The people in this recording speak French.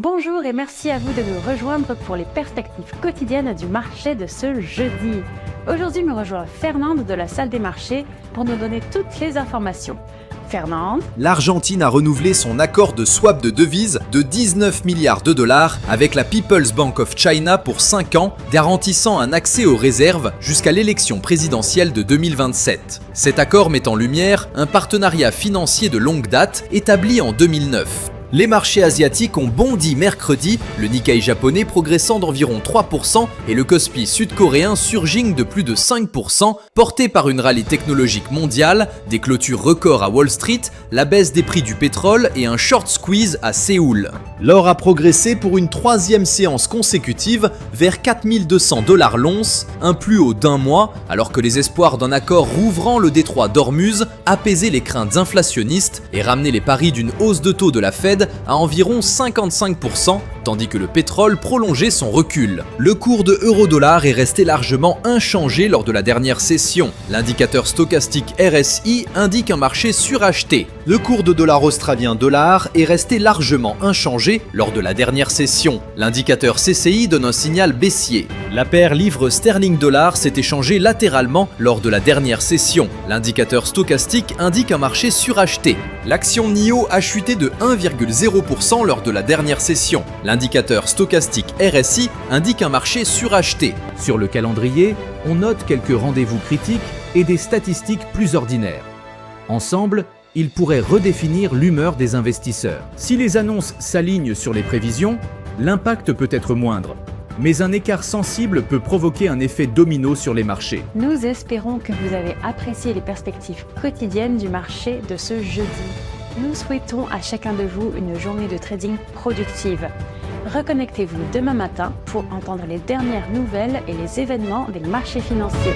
Bonjour et merci à vous de nous rejoindre pour les perspectives quotidiennes du marché de ce jeudi. Aujourd'hui, me rejoint Fernande de la salle des marchés pour nous donner toutes les informations. Fernande. L'Argentine a renouvelé son accord de swap de devises de 19 milliards de dollars avec la People's Bank of China pour 5 ans, garantissant un accès aux réserves jusqu'à l'élection présidentielle de 2027. Cet accord met en lumière un partenariat financier de longue date établi en 2009. Les marchés asiatiques ont bondi mercredi, le Nikkei japonais progressant d'environ 3% et le Kospi sud-coréen surging de plus de 5%, porté par une rallye technologique mondiale, des clôtures records à Wall Street, la baisse des prix du pétrole et un short squeeze à Séoul. L'or a progressé pour une troisième séance consécutive vers 4200 $ l'once, un plus haut d'un mois, alors que les espoirs d'un accord rouvrant le détroit d'Ormuz apaisaient les craintes inflationnistes et ramenaient les paris d'une hausse de taux de la Fed à environ 55%, tandis que le pétrole prolongeait son recul. Le cours de euro-dollar est resté largement inchangé lors de la dernière session. L'indicateur stochastique RSI indique un marché suracheté. Le cours de dollar australien dollar est resté largement inchangé lors de la dernière session. L'indicateur CCI donne un signal baissier. La paire livre sterling dollar s'est échangée latéralement lors de la dernière session. L'indicateur stochastique indique un marché suracheté. L'action NIO a chuté de 1,0% lors de la dernière session. L'indicateur stochastique RSI indique un marché suracheté. Sur le calendrier, on note quelques rendez-vous critiques et des statistiques plus ordinaires. Ensemble, ils pourraient redéfinir l'humeur des investisseurs. Si les annonces s'alignent sur les prévisions, l'impact peut être moindre, mais un écart sensible peut provoquer un effet domino sur les marchés. Nous espérons que vous avez apprécié les perspectives quotidiennes du marché de ce jeudi. Nous souhaitons à chacun de vous une journée de trading productive. Reconnectez-vous demain matin pour entendre les dernières nouvelles et les événements des marchés financiers.